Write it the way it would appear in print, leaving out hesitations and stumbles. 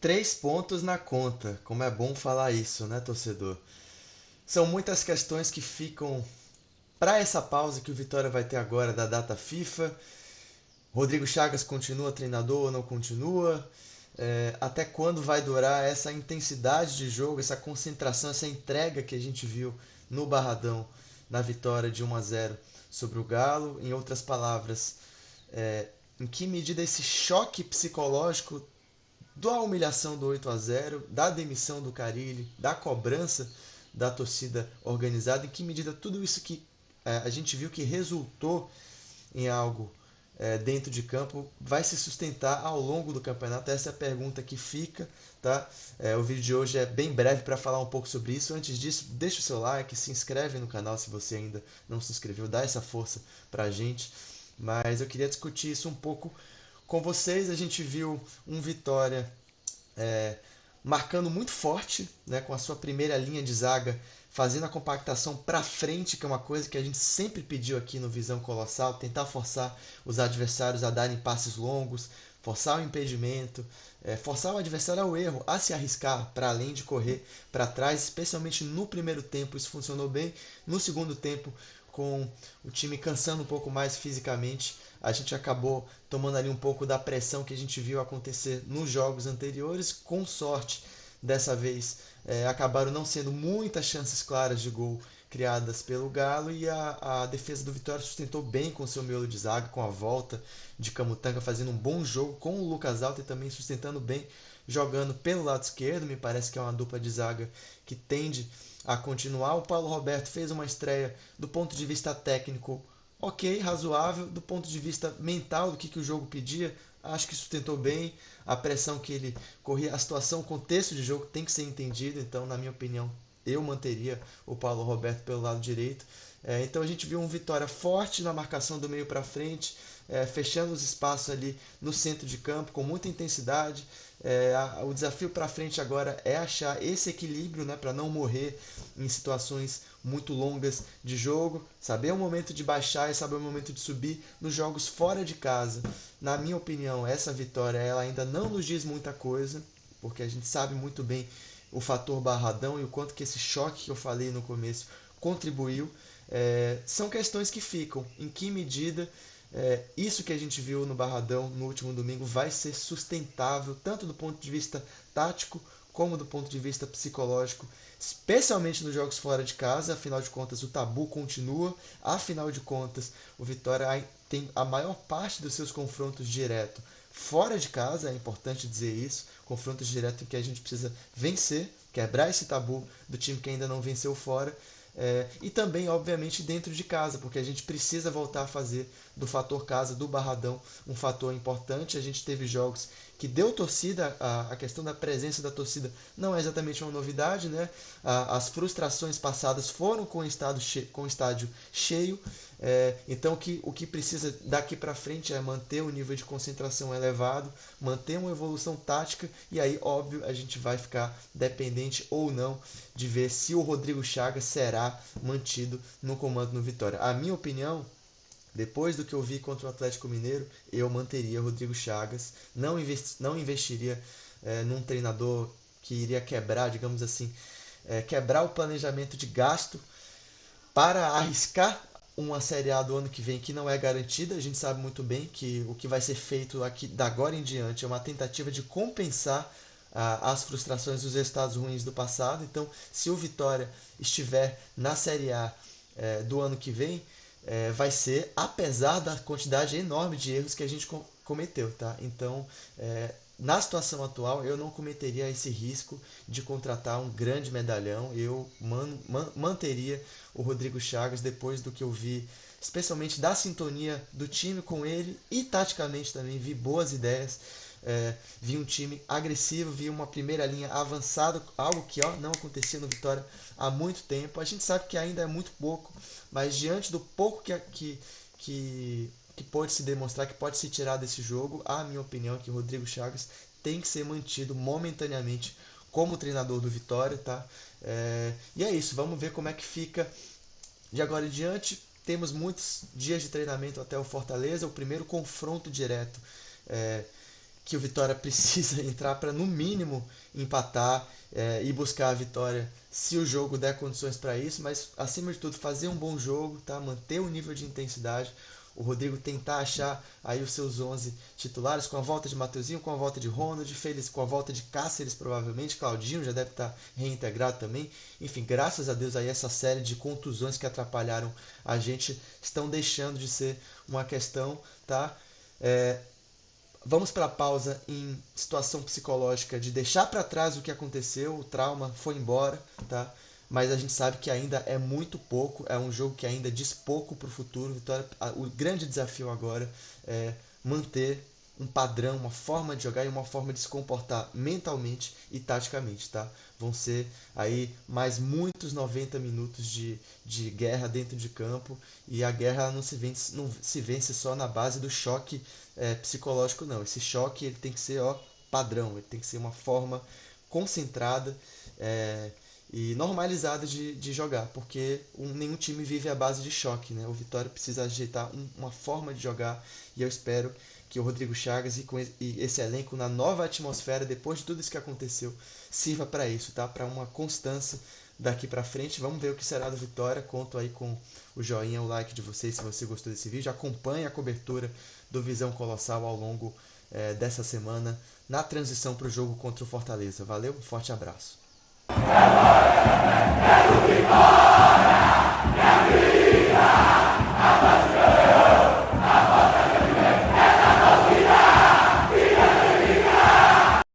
3 pontos na conta. Como é bom falar isso, né, torcedor? São muitas questões que ficam para essa pausa que o Vitória vai ter agora da data FIFA. Rodrigo Chagas continua treinador ou não continua? Até quando vai durar essa intensidade de jogo, essa concentração, essa entrega que a gente viu no Barradão na vitória de 1-0 sobre o Galo? Em outras palavras, em que medida esse choque psicológico da humilhação do 8-0, da demissão do Carille, da cobrança da torcida organizada, em que medida tudo isso que a gente viu que resultou em algo dentro de campo vai se sustentar ao longo do campeonato? Essa é a pergunta que fica. Tá? O vídeo de hoje é bem breve para falar um pouco sobre isso. Antes disso, deixa o seu like, se inscreve no canal se você ainda não se inscreveu, dá essa força para a gente. Mas eu queria discutir isso um pouco com vocês. A gente viu um Vitória é, marcando muito forte, né, com a sua primeira linha de zaga, fazendo a compactação para frente, que é uma coisa que a gente sempre pediu aqui no Visão Colossal, tentar forçar os adversários a darem passes longos, forçar o impedimento, forçar o adversário ao erro, a se arriscar para além de correr para trás, especialmente no primeiro tempo isso funcionou bem. No segundo tempo, com o time cansando um pouco mais fisicamente, a gente acabou tomando ali um pouco da pressão que a gente viu acontecer nos jogos anteriores. Com sorte, dessa vez acabaram não sendo muitas chances claras de gol criadas pelo Galo, e a defesa do Vitória sustentou bem com seu miolo de zaga, com a volta de Camutanga fazendo um bom jogo, com o Lucas Alto e também sustentando bem, jogando pelo lado esquerdo. Me parece que é uma dupla de zaga que tende a continuar. O Paulo Roberto fez uma estreia do ponto de vista técnico ok, razoável. Do ponto de vista mental, do que o jogo pedia, acho que sustentou bem. A pressão que ele corria, a situação, o contexto de jogo tem que ser entendido. Então, na minha opinião, eu manteria o Paulo Roberto pelo lado direito. Então a gente viu um Vitória forte na marcação do meio para frente, fechando os espaços ali no centro de campo com muita intensidade. O desafio para frente agora é achar esse equilíbrio, né, para não morrer em situações muito longas de jogo, saber o momento de baixar e saber o momento de subir nos jogos fora de casa. Na minha opinião, essa vitória ela ainda não nos diz muita coisa, porque a gente sabe muito bem o fator Barradão e o quanto que esse choque que eu falei no começo contribuiu. São questões que ficam. Em que medida isso que a gente viu no Barradão no último domingo vai ser sustentável, tanto do ponto de vista tático como do ponto de vista psicológico, especialmente nos jogos fora de casa? Afinal de contas, o tabu continua. Afinal de contas, o Vitória tem a maior parte dos seus confrontos direto fora de casa, é importante dizer isso. Confrontos diretos em que a gente precisa vencer, quebrar esse tabu do time que ainda não venceu fora. E também, obviamente, dentro de casa, porque a gente precisa voltar a fazer do fator casa, do Barradão, um fator importante. A gente teve jogos que deu torcida, a questão da presença da torcida não é exatamente uma novidade, né? As frustrações passadas foram com o estádio cheio. Então o que precisa daqui para frente é manter o nível de concentração elevado, manter uma evolução tática, e aí, óbvio, a gente vai ficar dependente ou não de ver se o Rodrigo Chagas será mantido no comando no Vitória. A minha opinião, depois do que eu vi contra o Atlético Mineiro, eu manteria Rodrigo Chagas, não investiria num treinador que iria quebrar, digamos assim, quebrar o planejamento de gasto para arriscar uma Série A do ano que vem que não é garantida. A gente sabe muito bem que o que vai ser feito aqui da agora em diante é uma tentativa de compensar as frustrações dos resultados ruins do passado. Então, se o Vitória estiver na Série A do ano que vem, vai ser apesar da quantidade enorme de erros que a gente cometeu, tá? Então, na situação atual, eu não cometeria esse risco de contratar um grande medalhão. Eu manteria o Rodrigo Chagas depois do que eu vi, especialmente da sintonia do time com ele, e taticamente também vi boas ideias. Vi um time agressivo, vi uma primeira linha avançada, algo que não acontecia no Vitória há muito tempo. A gente sabe que ainda é muito pouco, mas diante do pouco que pode se demonstrar, que pode se tirar desse jogo, a minha opinião é que o Rodrigo Chagas tem que ser mantido momentaneamente como treinador do Vitória, tá? E é isso, vamos ver como é que fica de agora em diante. Temos muitos dias de treinamento até o Fortaleza, o primeiro confronto direto que o Vitória precisa entrar para, no mínimo, empatar e buscar a vitória se o jogo der condições para isso, mas acima de tudo fazer um bom jogo, tá? Manter o nível de intensidade. O Rodrigo tentar achar aí os seus 11 titulares, com a volta de Mateuzinho, com a volta de Ronald, Félix, com a volta de Cáceres provavelmente, Claudinho já deve estar reintegrado também. Enfim, graças a Deus aí essa série de contusões que atrapalharam a gente estão deixando de ser uma questão, tá? Vamos para a pausa em situação psicológica de deixar para trás o que aconteceu, o trauma foi embora, tá? Mas a gente sabe que ainda é muito pouco, é um jogo que ainda diz pouco para o futuro. Vitória, o grande desafio agora é manter um padrão, uma forma de jogar e uma forma de se comportar mentalmente e taticamente, tá? Vão ser aí mais muitos 90 minutos de guerra dentro de campo, e a guerra não se vence só na base do choque psicológico, não. Esse choque ele tem que ser padrão, ele tem que ser uma forma concentrada e normalizada de jogar, porque nenhum time vive à base de choque, né? O Vitória precisa ajeitar uma forma de jogar, e eu espero que o Rodrigo Chagas e esse elenco, na nova atmosfera, depois de tudo isso que aconteceu, sirva para isso, tá? Para uma constância daqui para frente. Vamos ver o que será do Vitória. Conto aí com o joinha, o like de vocês se você gostou desse vídeo. Acompanhe a cobertura do Visão Colossal ao longo dessa semana na transição para o jogo contra o Fortaleza. Valeu, um forte abraço.